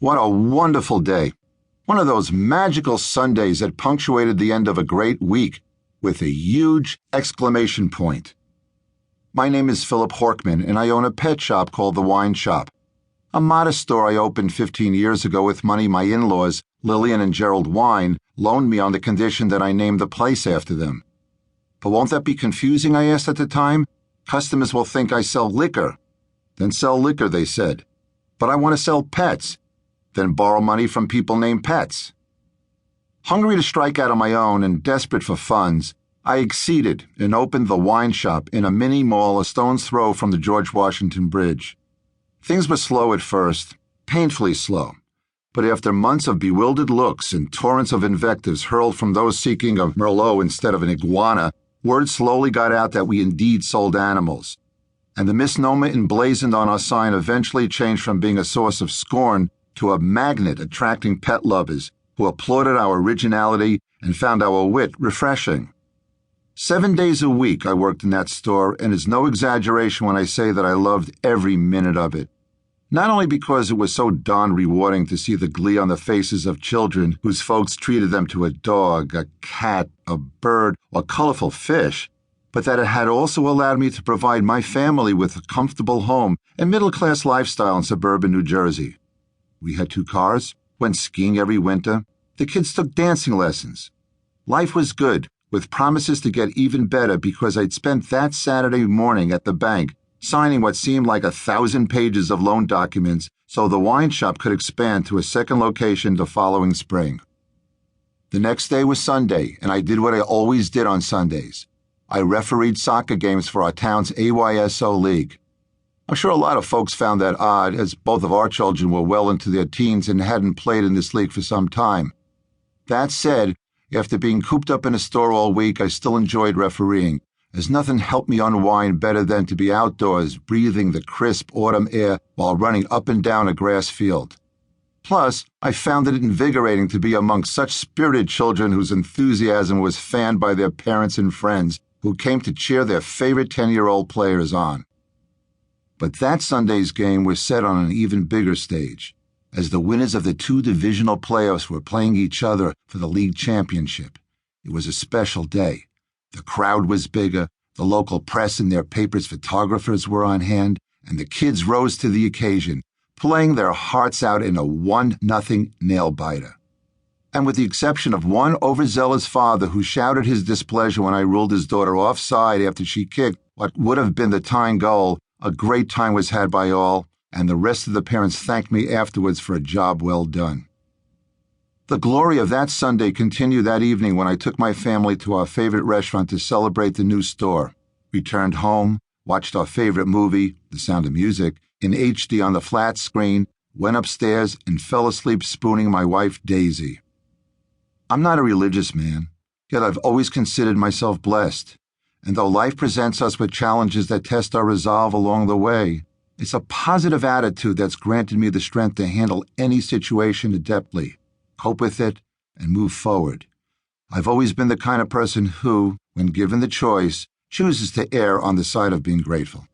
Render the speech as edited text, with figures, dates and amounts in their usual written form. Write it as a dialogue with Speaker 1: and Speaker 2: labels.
Speaker 1: What a wonderful day. One of those magical Sundays that punctuated the end of a great week with a huge exclamation point. My name is Philip Horkman, and I own a pet shop called The Wine Shop, a modest store I opened 15 years ago with money my in-laws, Lillian and Gerald Wine, loaned me on the condition that I name the place after them. But won't that be confusing, I asked at the time? Customers will think I sell liquor. Then sell liquor, they said. But I want to sell pets. Then borrow money from people named Pets. Hungry to strike out on my own and desperate for funds, I acceded and opened The Wine Shop in a mini mall a stone's throw from the George Washington Bridge. Things were slow at first, painfully slow, but after months of bewildered looks and torrents of invectives hurled from those seeking a Merlot instead of an iguana, word slowly got out that we indeed sold animals, and the misnomer emblazoned on our sign eventually changed from being a source of scorn to a magnet attracting pet lovers who applauded our originality and found our wit refreshing. 7 days a week I worked in that store, and it's no exaggeration when I say that I loved every minute of it. Not only because it was so darn rewarding to see the glee on the faces of children whose folks treated them to a dog, a cat, a bird, or colorful fish, but that it had also allowed me to provide my family with a comfortable home and middle-class lifestyle in suburban New Jersey. We had 2 cars, went skiing every winter, the kids took dancing lessons. Life was good, with promises to get even better because I'd spent that Saturday morning at the bank signing what seemed like 1,000 pages of loan documents so the wine shop could expand to a second location the following spring. The next day was Sunday, and I did what I always did on Sundays. I refereed soccer games for our town's AYSO league. I'm sure a lot of folks found that odd, as both of our children were well into their teens and hadn't played in this league for some time. That said, after being cooped up in a store all week, I still enjoyed refereeing, as nothing helped me unwind better than to be outdoors, breathing the crisp autumn air while running up and down a grass field. Plus, I found it invigorating to be among such spirited children whose enthusiasm was fanned by their parents and friends who came to cheer their favorite 10-year-old players on. But that Sunday's game was set on an even bigger stage, as the winners of the 2 divisional playoffs were playing each other for the league championship. It was a special day. The crowd was bigger, the local press and their paper's photographers were on hand, and the kids rose to the occasion, playing their hearts out in a 1-0 nail-biter. And with the exception of one overzealous father who shouted his displeasure when I ruled his daughter offside after she kicked what would have been the tying goal, a great time was had by all, and the rest of the parents thanked me afterwards for a job well done. The glory of that Sunday continued that evening when I took my family to our favorite restaurant to celebrate the new store, returned home, watched our favorite movie, The Sound of Music, in HD on the flat screen, went upstairs, and fell asleep spooning my wife, Daisy. I'm not a religious man, yet I've always considered myself blessed. And though life presents us with challenges that test our resolve along the way, it's a positive attitude that's granted me the strength to handle any situation adeptly, cope with it, and move forward. I've always been the kind of person who, when given the choice, chooses to err on the side of being grateful.